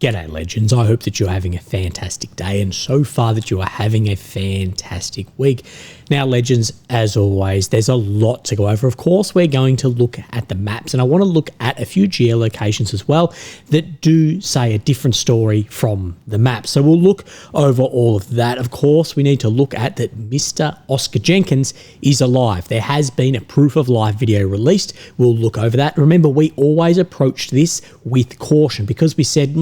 G'day legends, I hope that you're having a fantastic day and so far that you are having a fantastic week. Now legends, as always, there's a lot to go over. Of course, we're going to look at the maps and I want to look at a few geolocations as well that do say a different story from the map. So we'll look over all of that. Of course, we need to look at that Mr. Oscar Jenkins is alive. There has been a proof of life video released. We'll look over that. Remember, we always approached this with caution because we said,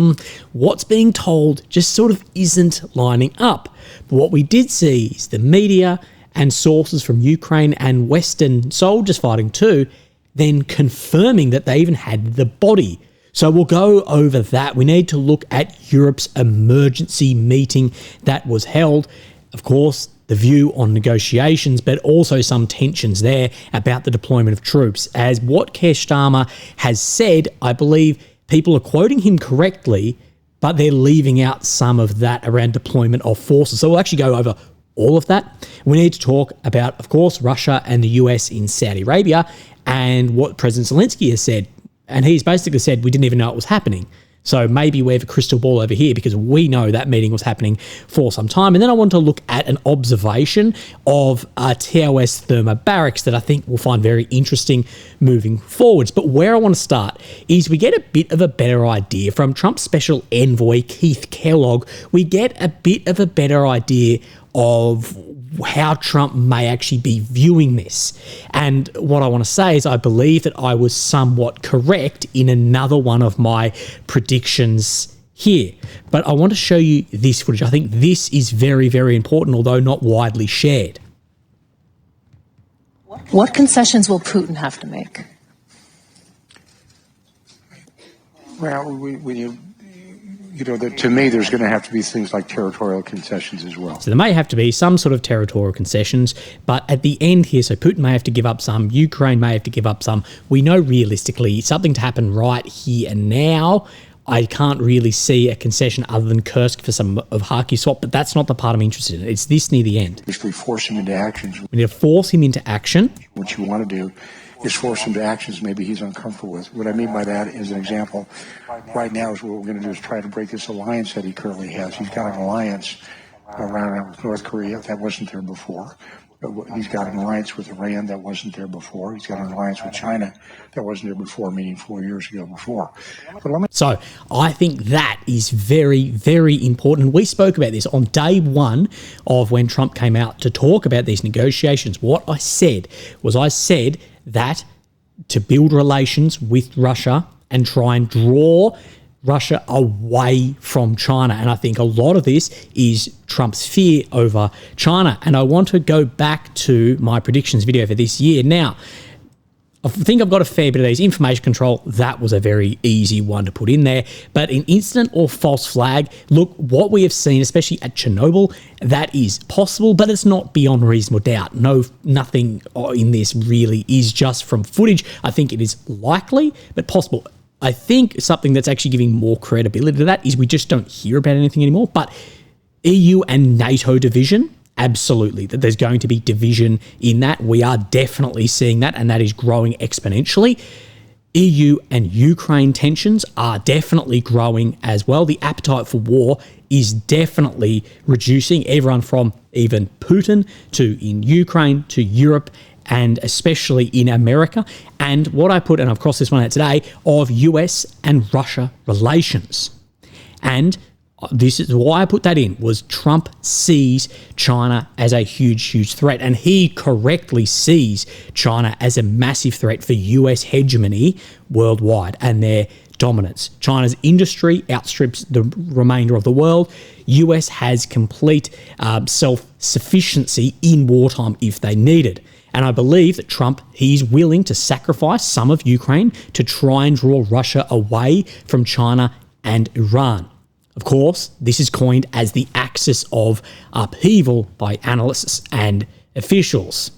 what's being told just sort of isn't lining up. But what we did see is the media and sources from Ukraine and Western soldiers fighting too, then confirming that they even had the body. So we'll go over that. We need to look at Europe's emergency meeting that was held. Of course, the view on negotiations, but also some tensions there about the deployment of troops. As what Keir Starmer has said, I believe people are quoting him correctly, but they're leaving out some of that around deployment of forces. So we'll actually go over all of that. We need to talk about, of course, Russia and the US in Saudi Arabia and what President Zelensky has said. And he's basically said we didn't even know it was happening. So maybe we have a crystal ball over here because we know that meeting was happening for some time. And then I want to look at an observation of TOS Thermobarics that I think we'll find very interesting moving forwards. But where I want to start is we get a bit of a better idea from Trump's special envoy, Keith Kellogg. We get a bit of a better idea of how Trump may actually be viewing this. And what I want to say is I believe that I was somewhat correct in another one of my predictions here. But I want to show you this footage. I think this is very, very important, although not widely shared. What concessions will Putin have to make? Well, to me, there's going to have to be things like territorial concessions as well. So there may have to be some sort of territorial concessions, but at the end here, so Putin may have to give up some, Ukraine may have to give up some. We know realistically something to happen right here and now. I can't really see a concession other than Kursk for some of Kharkiv swap, but that's not the part I'm interested in. It's this near the end. Basically force him into actions. We need to force him into action. What you want to do is force him to actions maybe he's uncomfortable with. What I mean by that is an example. Right now is what we're going to do is try to break this alliance that he currently has. He's got an alliance around North Korea that wasn't there before. He's got an alliance with Iran that wasn't there before. He's got an alliance with China that wasn't there before, meaning 4 years ago before. So I think that is very, very important. We spoke about this on day one of when Trump came out to talk about these negotiations. What I said was that to build relations with Russia and try and draw Russia away from China. And I think a lot of this is Trump's fear over China. And I want to go back to my predictions video for this year. Now, I think I've got a fair bit of these. Information control, that was a very easy one to put in there. But in incident or false flag, look, what we have seen, especially at Chernobyl, that is possible, but it's not beyond reasonable doubt. Nothing in this really is just from footage. I think it is likely, but possible. I think something that's actually giving more credibility to that is we just don't hear about anything anymore. But EU and NATO division, absolutely, that there's going to be division in that. We are definitely seeing that, and that is growing exponentially. EU and Ukraine tensions are definitely growing as well. The appetite for war is definitely reducing. Everyone from even Putin to in Ukraine to Europe and especially in America. And what I put, and I've crossed this one out today, of US and Russia relations. And this is why I put that in, was Trump sees China as a huge, huge threat. And he correctly sees China as a massive threat for US hegemony worldwide and their dominance. China's industry outstrips the remainder of the world. US has complete self-sufficiency in wartime if they need it. And I believe that Trump, he's willing to sacrifice some of Ukraine to try and draw Russia away from China and Iran. Of course, this is coined as the axis of upheaval by analysts and officials.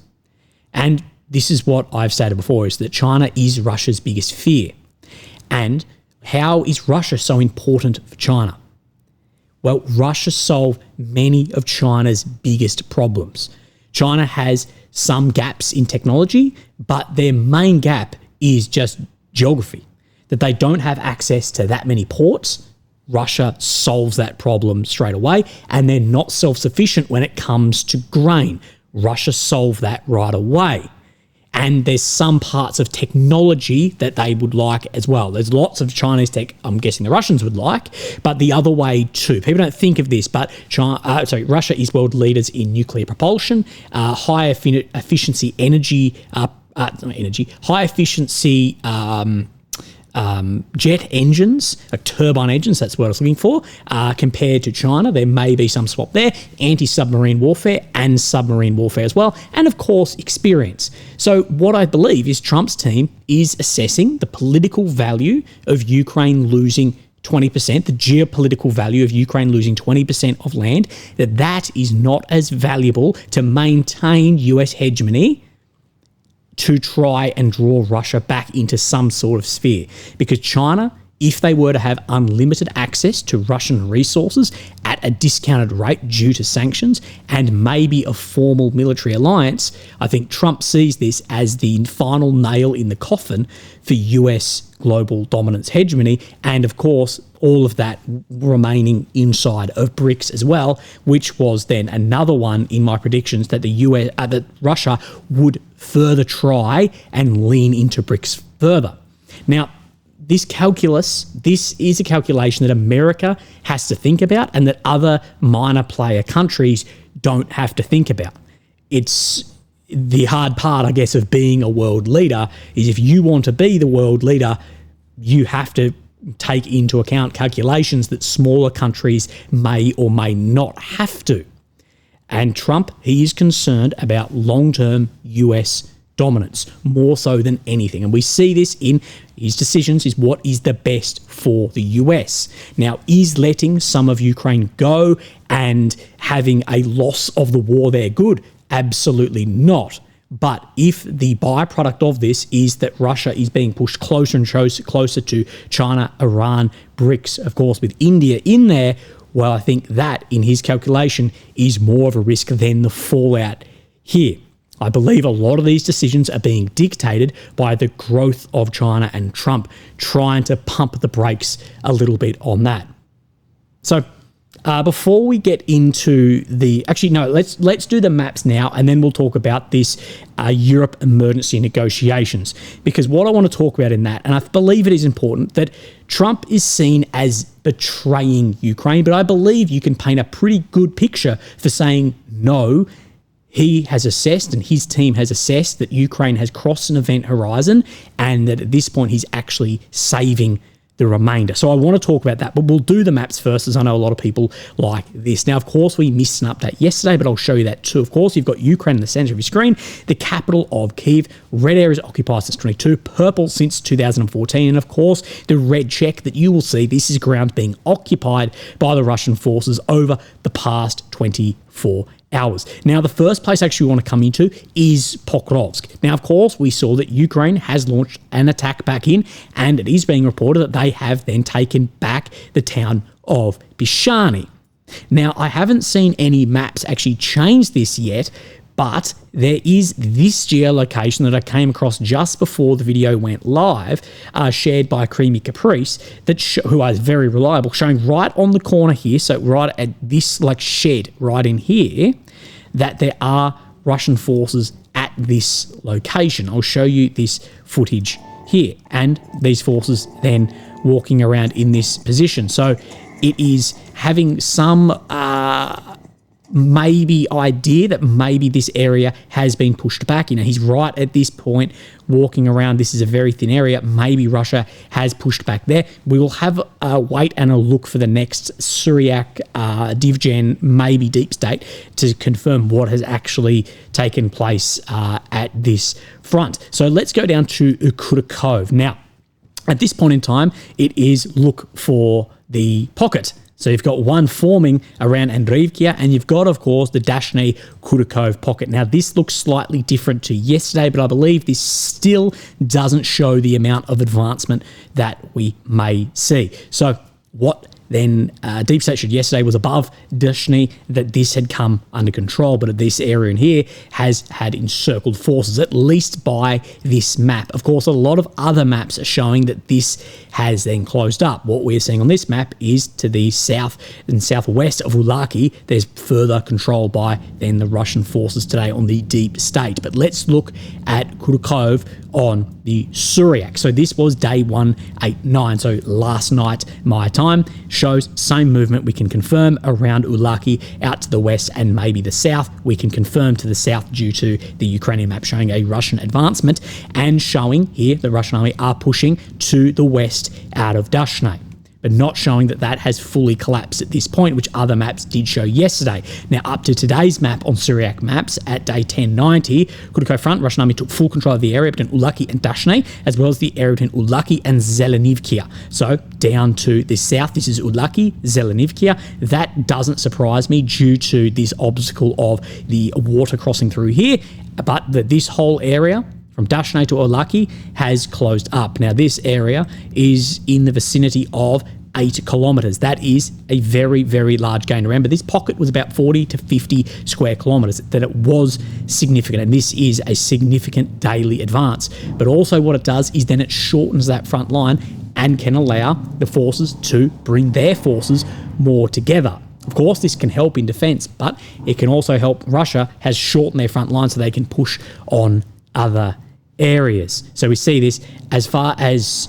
And this is what I've stated before, is that China is Russia's biggest fear. And how is Russia so important for China? Well, Russia solved many of China's biggest problems. China has some gaps in technology, but their main gap is just geography, that they don't have access to that many ports, Russia solves that problem straight away, and they're not self-sufficient when it comes to grain. Russia solved that right away. And there's some parts of technology that they would like as well. There's lots of Chinese tech I'm guessing the Russians would like, but the other way too. People don't think of this, but Russia is world leaders in nuclear propulsion, high efficiency high efficiency jet engines, turbine engines, that's what I was looking for, compared to China. There may be some swap there, anti-submarine warfare and submarine warfare as well, and of course, experience. So what I believe is Trump's team is assessing the political value of Ukraine losing 20%, the geopolitical value of Ukraine losing 20% of land, that is not as valuable to maintain US hegemony to try and draw Russia back into some sort of sphere. Because China, if they were to have unlimited access to Russian resources at a discounted rate due to sanctions and maybe a formal military alliance, I think Trump sees this as the final nail in the coffin for US global dominance hegemony, and of course all of that remaining inside of BRICS as well, which was then another one in my predictions that that Russia would further try and lean into BRICS further. Now, this is a calculation that America has to think about and that other minor player countries don't have to think about. It's the hard part, I guess, of being a world leader is if you want to be the world leader, you have to take into account calculations that smaller countries may or may not have to. And Trump, he is concerned about long-term US dominance more so than anything. And we see this in his decisions is what is the best for the US. Now, is letting some of Ukraine go and having a loss of the war there good? Absolutely not. But if the byproduct of this is that Russia is being pushed closer and closer to China, Iran, BRICS, of course, with India in there, well, I think that, in his calculation, is more of a risk than the fallout here. I believe a lot of these decisions are being dictated by the growth of China and Trump trying to pump the brakes a little bit on that. So before we get into let's do the maps now, and then we'll talk about this Europe emergency negotiations, because what I want to talk about in that, and I believe it is important, that Trump is seen as betraying Ukraine, but I believe you can paint a pretty good picture for saying no. He has assessed and his team has assessed that Ukraine has crossed an event horizon and that at this point he's actually saving the remainder. So I want to talk about that, but we'll do the maps first, as I know a lot of people like this. Now, of course, we missed an update yesterday, but I'll show you that too. Of course, you've got Ukraine in the center of your screen, the capital of Kyiv, red areas occupied since 22, purple since 2014, and of course, the red check that you will see, this is ground being occupied by the Russian forces over the past 24 hours. Now, the first place actually we want to come into is Pokrovsk. Now, of course, we saw that Ukraine has launched an attack back in, and it is being reported that they have then taken back the town of Bishani. Now, I haven't seen any maps actually change this yet, but there is this geolocation that I came across just before the video went live, shared by Creamy Caprice, who is very reliable, showing right on the corner here, so right at this shed right in here, that there are Russian forces at this location. I'll show you this footage here, and these forces then walking around in this position. So it is having some maybe idea that maybe this area has been pushed back. He's right at this point walking around. This is a very thin area. Maybe Russia has pushed back there. We will have a wait and a look for the next Syriac, DivGen, maybe Deep State to confirm what has actually taken place at this front. So let's go down to Kursk. Now, at this point in time, it is look for the pocket. So you've got one forming around Andriivka, and you've got, of course, the Dashny Kursk pocket. Now, this looks slightly different to yesterday, but I believe this still doesn't show the amount of advancement that we may see. So what then Deep State showed yesterday was above Dashni, that this had come under control, but this area in here has had encircled forces, at least by this map. Of course, a lot of other maps are showing that this has then closed up. What we're seeing on this map is to the south and southwest of Ulaki, there's further control by then the Russian forces today on the Deep State. But let's look at Kharkiv on the Suryak. So this was day 189. So last night, my time, shows same movement. We can confirm around Ulaki out to the west and maybe the south. We can confirm to the south due to the Ukrainian map showing a Russian advancement and showing here the Russian army are pushing to the west out of Dashni, but not showing that that has fully collapsed at this point, which other maps did show yesterday. Now, up to today's map on Suryak maps at day 1090, Kharkiv front, Russian army took full control of the area between Ulaki and Dashni, as well as the area between Ulaki and Zelenivkia. So down to the south, this is Ulaki, Zelenivkia. That doesn't surprise me due to this obstacle of the water crossing through here, but this whole area from Dashni to Ulaki has closed up. Now, this area is in the vicinity of 8 kilometres. That is a very, very large gain. Remember, this pocket was about 40 to 50 square kilometres, that it was significant, and this is a significant daily advance. But also what it does is then it shortens that front line and can allow the forces to bring their forces more together. Of course, this can help in defence, but it can also help. Russia has shortened their front line so they can push on other areas. So we see this. As far as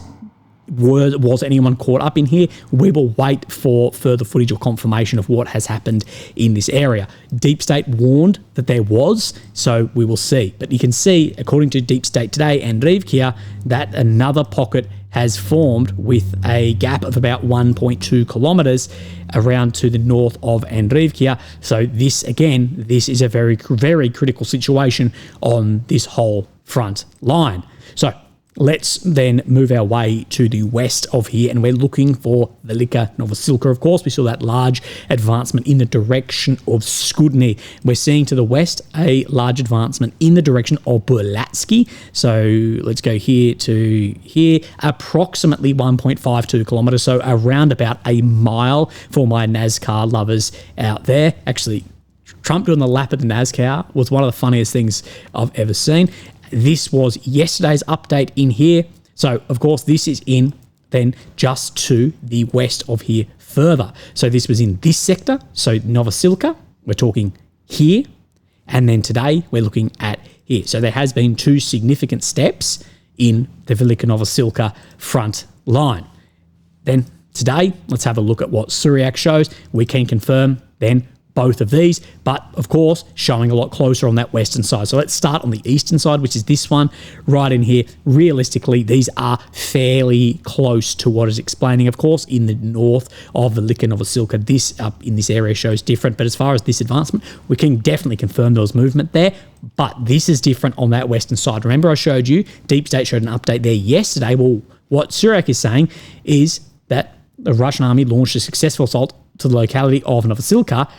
was anyone caught up in here, we will wait for further footage or confirmation of what has happened in this area. Deep State warned that there was, so we will see. But you can see, according to Deep State today and Rivkia, that another pocket has formed with a gap of about 1.2 kilometres around to the north of Andrivkia. So this, again, this is a very, very critical situation on this whole front line. So let's then move our way to the west of here, and we're looking for Velyka Novosilka. Of course, we saw that large advancement in the direction of Skudny. We're seeing to the west a large advancement in the direction of Burlatsky. So let's go here to here, approximately 1.52 kilometres, so around about a mile for my NASCAR lovers out there. Actually, Trump doing the lap of the NASCAR was one of the funniest things I've ever seen. This was yesterday's update in here. So, of course, this is in then just to the west of here further. So this was in this sector. So Novosilka, we're talking here. And then today we're looking at here. So there has been 2 significant steps in the Velyka Novosilka front line. Then today, let's have a look at what Suryak shows. We can confirm then both of these, but of course showing a lot closer on that western side. So let's start on the eastern side, which is this one right in here. Realistically, these are fairly close to what is explaining. Of course, in the north of Velyka Novosilka, this up in this area shows different, but as far as this advancement, we can definitely confirm there was movement there, but this is different on that western side. Remember, I showed you, Deep State showed an update there yesterday. Well, what Suryak is saying is that the Russian army launched a successful assault to the locality of Novosilka,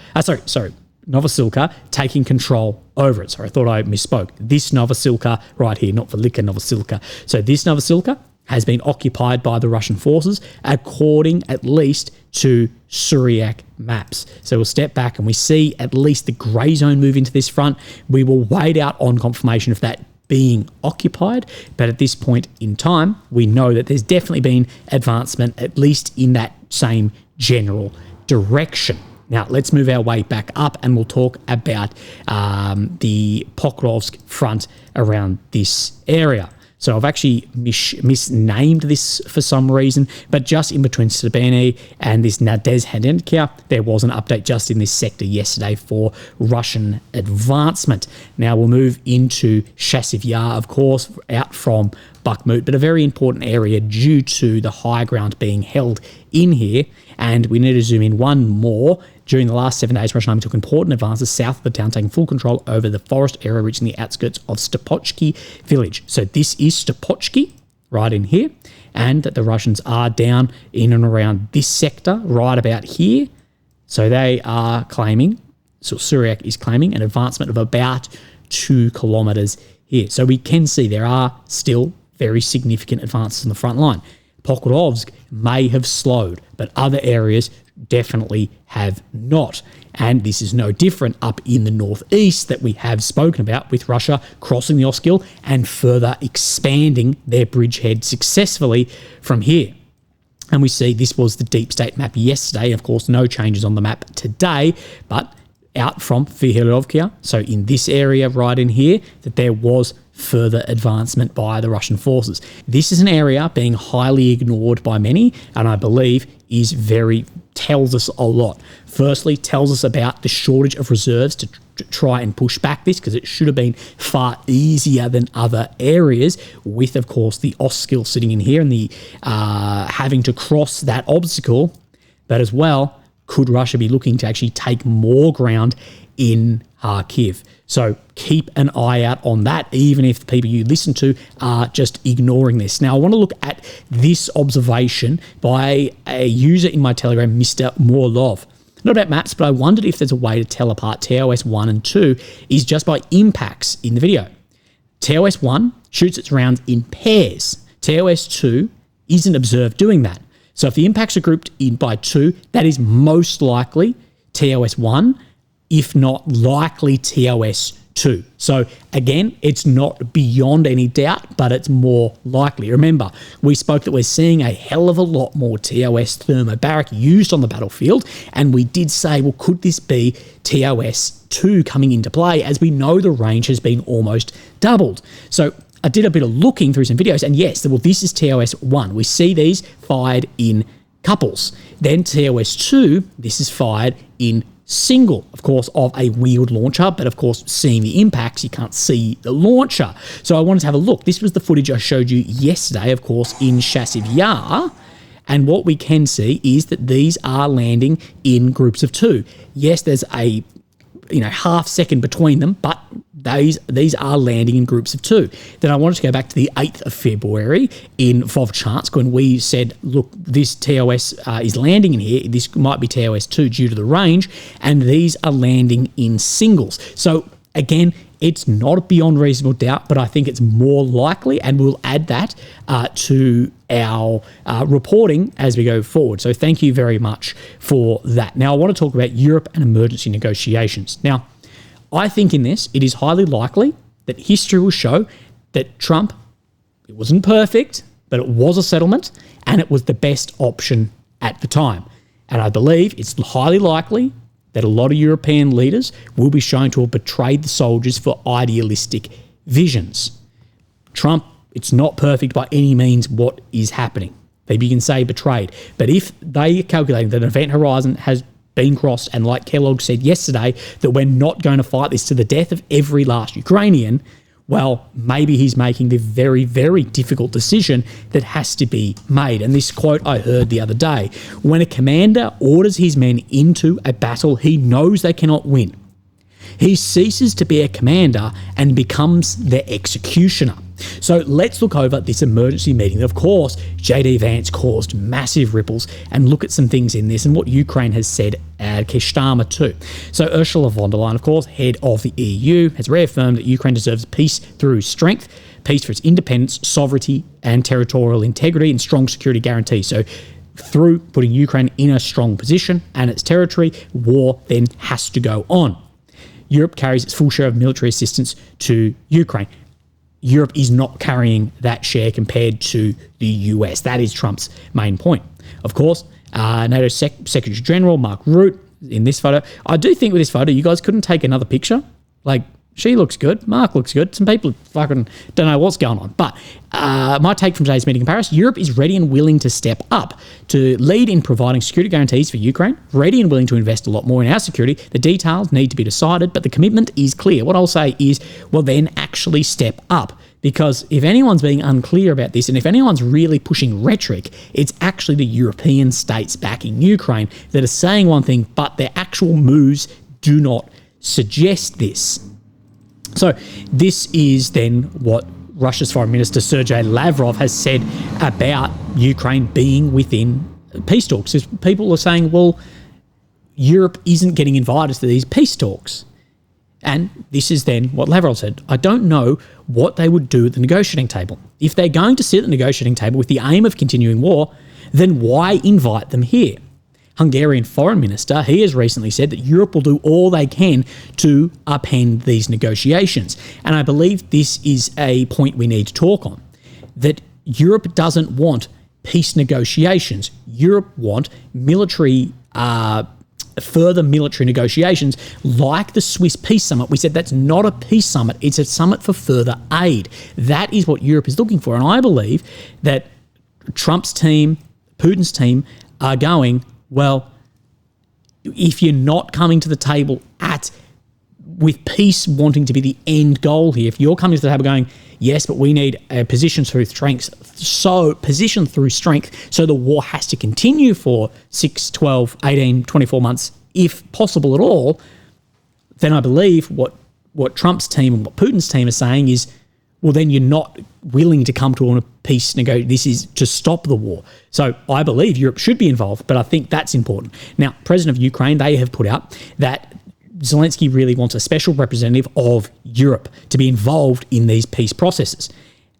Novosilka, taking control over it. Sorry, I thought I misspoke. This Novosilka right here, not Velyka Novosilka. So this Novosilka has been occupied by the Russian forces, according at least to Suryak maps. So we'll step back and we see at least the grey zone move into this front. We will wait out on confirmation of that being occupied, but at this point in time, we know that there's definitely been advancement, at least in that same general direction. Now, let's move our way back up and we'll talk about the Pokrovsk front around this area. So I've actually misnamed this for some reason, but just in between Sabeni and this Nadezhdanivka, there was an update just in this sector yesterday for Russian advancement. Now we'll move into Chasiv Yar, of course, out from Bakhmut, but a very important area due to the high ground being held in here. And we need to zoom in one more. During the last 7 days, Russian army took important advances south of the town, taking full control over the forest area, reaching the outskirts of Stopochki village. So this is Stopochki right in here, and that the Russians are down in and around this sector right about here. So they are claiming, so Suryak is claiming an advancement of about 2 kilometres here. So we can see there are still very significant advances on the front line. Pokrovsk may have slowed, but other areas definitely have not. And this is no different up in the northeast that we have spoken about, with Russia crossing the Oskil and further expanding their bridgehead successfully from here. And we see this was the deep state map yesterday. Of course, no changes on the map today, but out from Vyhyarovka, so in this area right in here, that there was further advancement by the Russian forces. This is an area being highly ignored by many, and I believe tells us a lot. Firstly, tells us about the shortage of reserves to try and push back this, because it should have been far easier than other areas, with, of course, the Oskil sitting in here and the having to cross that obstacle. But as well, could Russia be looking to actually take more ground in Kharkiv? So keep an eye out on that, even if the people you listen to are just ignoring this. Now, I want to look at this observation by a user in my Telegram, Mr. Morlov. Not about maps, but I wondered if there's a way to tell apart TOS 1 and 2 is just by impacts in the video. TOS 1 shoots its rounds in pairs. TOS 2 isn't observed doing that. So if the impacts are grouped in by 2, that is most likely TOS 1, if not likely TOS 2. So again, it's not beyond any doubt, but it's more likely. Remember, we spoke that we're seeing a hell of a lot more TOS Thermobaric used on the battlefield, and we did say, well, could this be TOS 2 coming into play, as we know the range has been almost doubled. So I did a bit of looking through some videos, and yes, well, this is TOS 1. We see these fired in couples. Then TOS 2, this is fired in single, of course, of a wheeled launcher, but of course, seeing the impacts, you can't see the launcher. So I wanted to have a look. This was the footage I showed you yesterday, of course, in Chasiv Yar, and what we can see is that these are landing in groups of 2. Yes, there's a half second between them, but these are landing in groups of 2. Then I wanted to go back to the 8th of February in Vovchansk, when we said, look, this TOS is landing in here. This might be TOS 2 due to the range, and these are landing in singles. So again, it's not beyond reasonable doubt, but I think it's more likely, and we'll add that to our reporting as we go forward. So thank you very much for that. Now, I want to talk about Europe and emergency negotiations. Now, I think in this, it is highly likely that history will show that Trump, it wasn't perfect, but it was a settlement, and it was the best option at the time. And I believe it's highly likely that a lot of European leaders will be shown to have betrayed the soldiers for idealistic visions. Trump, it's not perfect by any means what is happening. Maybe you can say betrayed. But if they are calculating that an event horizon has been crossed, and like Kellogg said yesterday, that we're not going to fight this to the death of every last Ukrainian, well, maybe he's making the very, very difficult decision that has to be made. And this quote I heard the other day: when a commander orders his men into a battle he knows they cannot win, he ceases to be a commander and becomes their executioner. So let's look over this emergency meeting. Of course, J.D. Vance caused massive ripples, and look at some things in this and what Ukraine has said at Kishtarma too. So Ursula von der Leyen, of course, head of the EU, has reaffirmed that Ukraine deserves peace through strength, peace for its independence, sovereignty and territorial integrity, and strong security guarantees. So through putting Ukraine in a strong position and its territory, war then has to go on. Europe carries its full share of military assistance to Ukraine. Europe is not carrying that share compared to the US. That is Trump's main point. Of course, NATO Secretary General Mark Rutte in this photo. I do think with this photo, you guys couldn't take another picture. Like, she looks good. Mark looks good. Some people fucking don't know what's going on. But my take from today's meeting in Paris: Europe is ready and willing to step up to lead in providing security guarantees for Ukraine, ready and willing to invest a lot more in our security. The details need to be decided, but the commitment is clear. What I'll say is, well, then actually step up. Because if anyone's being unclear about this, and if anyone's really pushing rhetoric, it's actually the European states backing Ukraine that are saying one thing, but their actual moves do not suggest this. So this is then what Russia's Foreign Minister Sergei Lavrov has said about Ukraine being within peace talks. So people are saying, well, Europe isn't getting invited to these peace talks. And this is then what Lavrov said. I don't know what they would do at the negotiating table. If they're going to sit at the negotiating table with the aim of continuing war, then why invite them here? Hungarian foreign minister, he has recently said that Europe will do all they can to upend these negotiations. And I believe this is a point we need to talk on, that Europe doesn't want peace negotiations. Europe want further military negotiations like the Swiss Peace Summit. We said that's not a peace summit, it's a summit for further aid. That is what Europe is looking for. And I believe that Trump's team, Putin's team are going, well, if you're not coming to the table with peace wanting to be the end goal here, if you're coming to the table going, yes, but we need a position through strength, so the war has to continue for 6, 12, 18, 24 months, if possible at all, then I believe what Trump's team and what Putin's team are saying is, well, then you're not willing to come to a peace negotiation. This is to stop the war. So I believe Europe should be involved, but I think that's important. Now, President of Ukraine, they have put out that Zelensky really wants a special representative of Europe to be involved in these peace processes.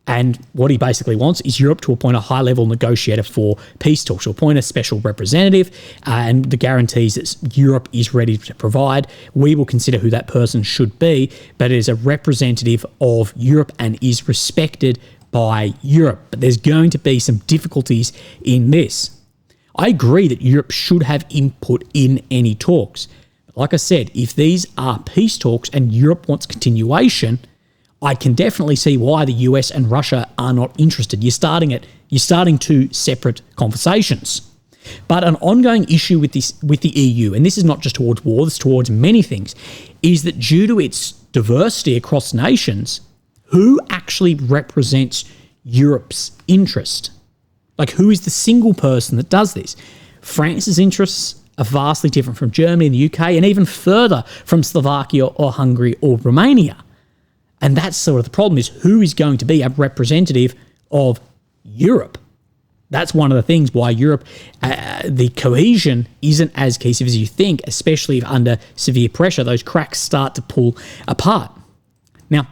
And what he basically wants is Europe to appoint a high-level negotiator for peace talks, to appoint a special representative, and the guarantees that Europe is ready to provide. We will consider who that person should be, but it is a representative of Europe and is respected by Europe. But there's going to be some difficulties in this. I agree that Europe should have input in any talks. But like I said, if these are peace talks and Europe wants continuation, I can definitely see why the US and Russia are not interested. You're starting two separate conversations. But an ongoing issue with the EU, and this is not just towards war, it's towards many things, is that due to its diversity across nations, who actually represents Europe's interest? Like, who is the single person that does this? France's interests are vastly different from Germany and the UK, and even further from Slovakia or Hungary or Romania. And that's sort of the problem, is who is going to be a representative of Europe? That's one of the things why Europe, the cohesion isn't as cohesive as you think, especially if under severe pressure, those cracks start to pull apart. Now,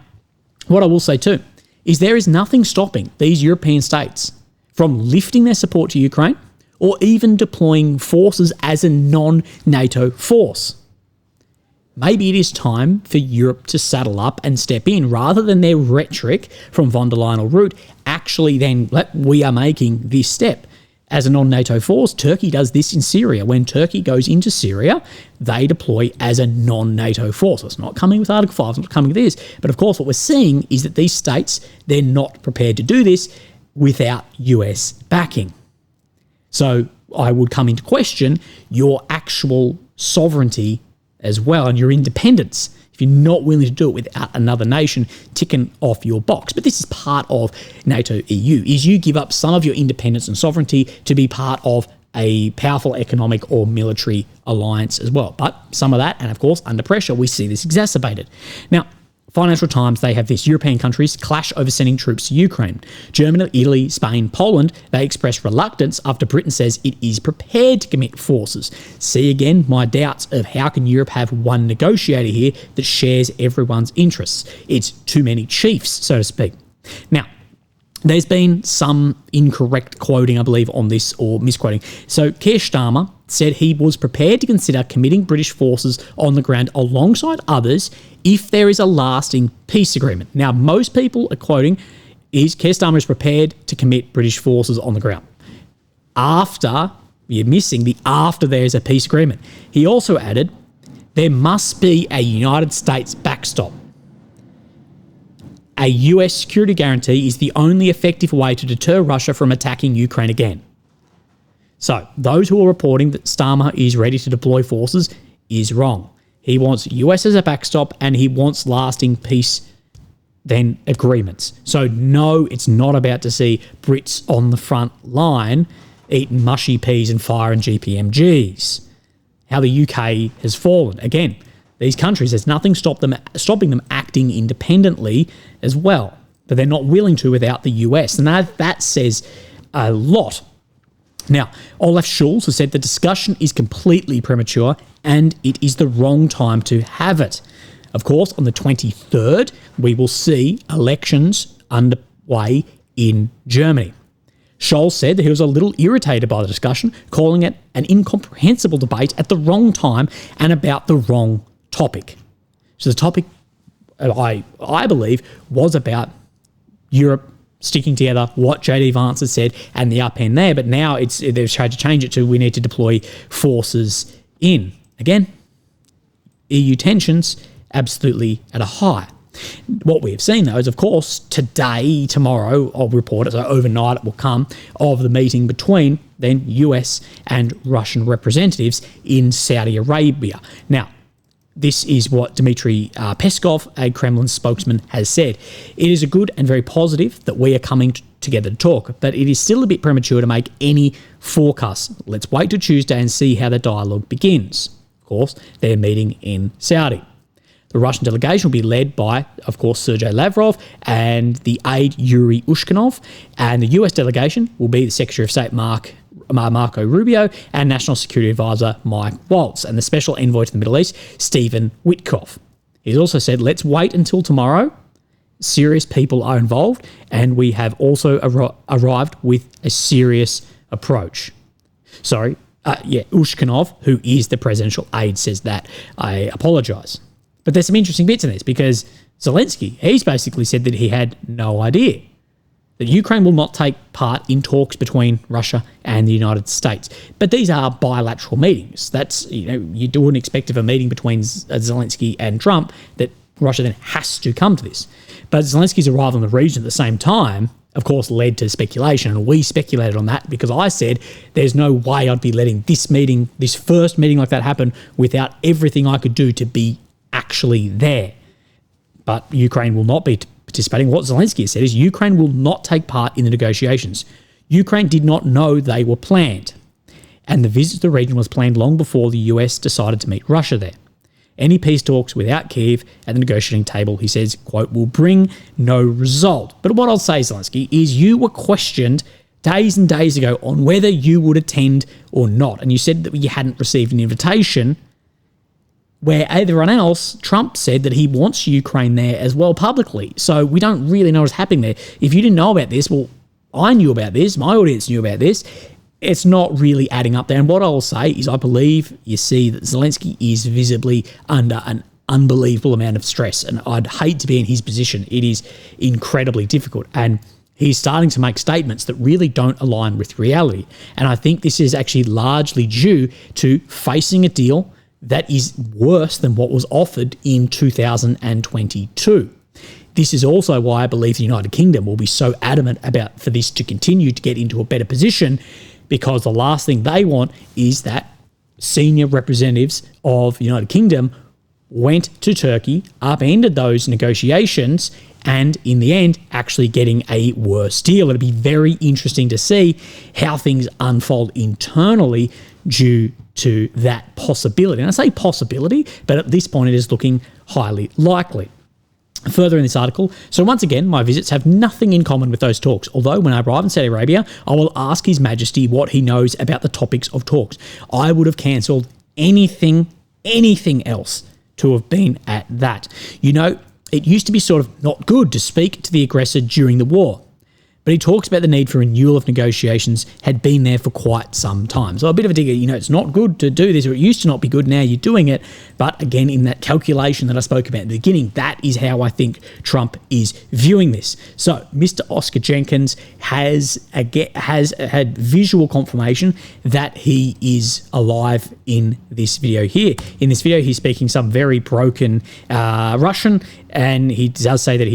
what I will say too, is there is nothing stopping these European states from lifting their support to Ukraine or even deploying forces as a non-NATO force. Maybe it is time for Europe to saddle up and step in, rather than their rhetoric from von der Leyen or Rutte actually then, we are making this step. As a non-NATO force, Turkey does this in Syria. When Turkey goes into Syria, they deploy as a non-NATO force. It's not coming with Article 5, it's not coming with this. But of course, what we're seeing is that these states, they're not prepared to do this without US backing. So I would come into question your actual sovereignty as well, and your independence, if you're not willing to do it without another nation ticking off your box. But this is part of NATO EU, is you give up some of your independence and sovereignty to be part of a powerful economic or military alliance as well. But some of that, and of course, under pressure, we see this exacerbated. Now, Financial Times, they have this: European countries clash over sending troops to Ukraine. Germany, Italy, Spain, Poland, they express reluctance after Britain says it is prepared to commit forces. See again my doubts of how can Europe have one negotiator here that shares everyone's interests. It's too many chiefs, so to speak. Now, there's been some incorrect quoting, I believe, on this, or misquoting. So Keir Starmer said he was prepared to consider committing British forces on the ground alongside others if there is a lasting peace agreement. Now, most people are quoting is Keir Starmer is prepared to commit British forces on the ground. You're missing the after there's a peace agreement. He also added, there must be a United States backstop. A US security guarantee is the only effective way to deter Russia from attacking Ukraine again. So, those who are reporting that Starmer is ready to deploy forces is wrong. He wants US as a backstop, and he wants lasting peace then agreements. So no, it's not about to see Brits on the front line eating mushy peas and firing GPMGs. How the UK has fallen. Again, these countries, there's nothing stopping them acting independently as well, but they're not willing to without the US, and that says a lot. Now, Olaf Scholz has said the discussion is completely premature and it is the wrong time to have it. Of course, on the 23rd, we will see elections underway in Germany. Scholz said that he was a little irritated by the discussion, calling it an incomprehensible debate at the wrong time and about the wrong topic. So the topic, I believe, was about Europe sticking together, what J.D. Vance had said, and the upend there. But now they've tried to change it to we need to deploy forces in. Again, EU tensions absolutely at a high. What we have seen, though, is, of course, today, tomorrow, I'll report it, so overnight it will come, of the meeting between then US and Russian representatives in Saudi Arabia. Now, this is what Dmitry Peskov, a Kremlin spokesman, has said. It is a good and very positive that we are coming together to talk, but it is still a bit premature to make any forecasts. Let's wait till Tuesday and see how the dialogue begins. Of course, they're meeting in Saudi. The Russian delegation will be led by, of course, Sergei Lavrov and the aide Yuri Ushkinov, and the US delegation will be the Secretary of State Marco Rubio and National Security Advisor Mike Waltz, and the Special Envoy to the Middle East, Stephen Witkoff. He's also said, let's wait until tomorrow. Serious people are involved, and we have also arrived with a serious approach. Ushkinov, who is the presidential aide, says that. I apologise. But there's some interesting bits in this, because Zelensky, he's basically said that he had no idea that Ukraine will not take part in talks between Russia and the United States. But these are bilateral meetings. That's, you wouldn't expect of a meeting between Zelensky and Trump that Russia then has to come to this. But Zelensky's arrival in the region at the same time, of course, led to speculation, and we speculated on that because I said there's no way I'd be letting this first meeting like that happen without everything I could do to be actually there. But Ukraine will not be participating. What Zelensky has said is Ukraine will not take part in the negotiations. Ukraine did not know they were planned, and the visit to the region was planned long before the US decided to meet Russia there. Any peace talks without Kyiv at the negotiating table, he says, quote, will bring no result. But what I'll say, Zelensky, is you were questioned days and days ago on whether you would attend or not, and you said that you hadn't received an invitation, where everyone else, Trump said that he wants Ukraine there as well publicly. So we don't really know what's happening there. If you didn't know about this, well, I knew about this, my audience knew about this. It's not really adding up there. And what I'll say is I believe you see that Zelensky is visibly under an unbelievable amount of stress. And I'd hate to be in his position. It is incredibly difficult. And he's starting to make statements that really don't align with reality. And I think this is actually largely due to facing a deal that is worse than what was offered in 2022. This is also why I believe the United Kingdom will be so adamant for this to continue to get into a better position, because the last thing they want is that senior representatives of the United Kingdom went to Turkey, upended those negotiations, and in the end, actually getting a worse deal. It'll be very interesting to see how things unfold internally due to that possibility. And I say possibility, but at this point it is looking highly likely. Further in this article, so once again, my visits have nothing in common with those talks, although when I arrive in Saudi Arabia, I will ask His Majesty what he knows about the topics of talks. I would have cancelled anything else to have been at that. It used to be sort of not good to speak to the aggressor during the war. But he talks about the need for renewal of negotiations had been there for quite some time. So a bit of a digger, it's not good to do this, or it used to not be good, now you're doing it. But again, in that calculation that I spoke about at the beginning, that is how I think Trump is viewing this. So Mr. Oscar Jenkins has had visual confirmation that he is alive in this video here. In this video, he's speaking some very broken Russian, and he does say that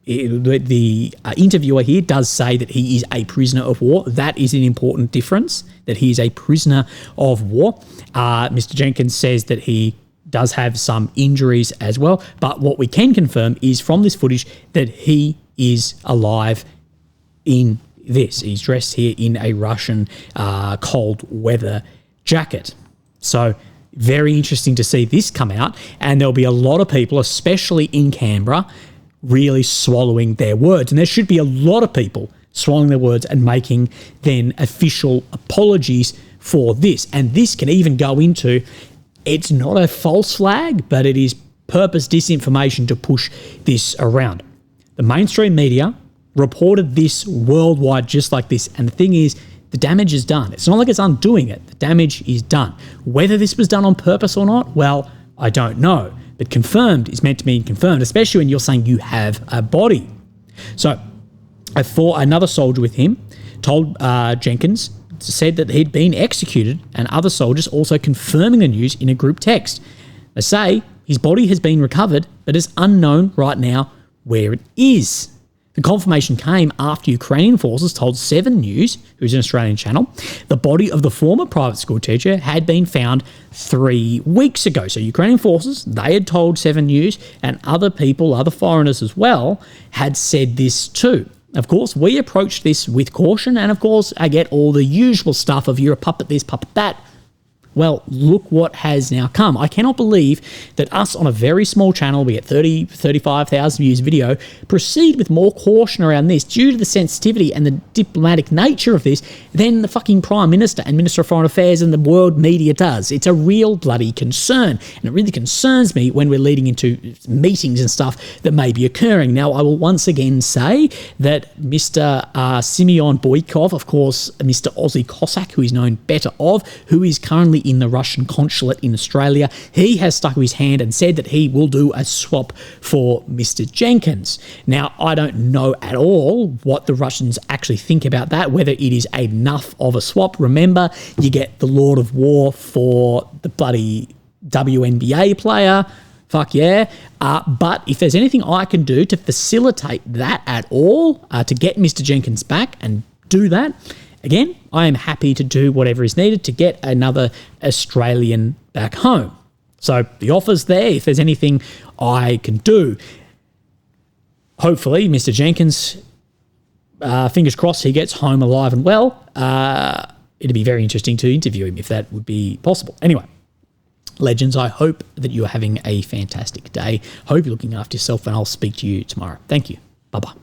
the interviewer here does say that he is a prisoner of war. That is an important difference, that he is a prisoner of war. Mr. Jenkins says that he does have some injuries as well. But what we can confirm is from this footage that he is alive in this. He's dressed here in a Russian cold weather jacket. So very interesting to see this come out. And there'll be a lot of people, especially in Canberra, really swallowing their words. And there should be a lot of people swallowing their words and making then official apologies for this. And this can even go into, it's not a false flag, but it is purpose disinformation to push this around. The mainstream media reported this worldwide just like this, and the thing is, the damage is done. It's not like it's undoing it. The damage is done. Whether this was done on purpose or not, well, I don't know. But confirmed is meant to mean confirmed, especially when you're saying you have a body. So I thought another soldier with him told Jenkins, said that he'd been executed, and other soldiers also confirming the news in a group text. They say his body has been recovered, but it's unknown right now where it is. The confirmation came after Ukrainian forces told 7 News, who's an Australian channel, the body of the former private school teacher had been found 3 weeks ago. So Ukrainian forces, they had told 7 News, and other people, other foreigners as well, had said this too. Of course, we approached this with caution, and of course, I get all the usual stuff of you're a puppet this, puppet that. Well, look what has now come. I cannot believe that us on a very small channel, we get 30, 35,000 views video, proceed with more caution around this due to the sensitivity and the diplomatic nature of this than the fucking Prime Minister and Minister of Foreign Affairs and the world media does. It's a real bloody concern, and it really concerns me when we're leading into meetings and stuff that may be occurring. Now, I will once again say that Mr. Simeon Boykov, of course, Mr. Aussie Cossack, who is known better of, who is currently in the Russian consulate in Australia, he has stuck his hand and said that he will do a swap for Mr. Jenkins. Now, I don't know at all what the Russians actually think about that, whether it is enough of a swap. Remember, you get the Lord of War for the bloody WNBA player. Fuck yeah. But if there's anything I can do to facilitate that at all, to get Mr. Jenkins back and do that, again, I am happy to do whatever is needed to get another Australian back home. So the offer's there if there's anything I can do. Hopefully, Mr. Jenkins, fingers crossed he gets home alive and well. It'd be very interesting to interview him if that would be possible. Anyway, legends, I hope that you're having a fantastic day. Hope you're looking after yourself, and I'll speak to you tomorrow. Thank you. Bye-bye.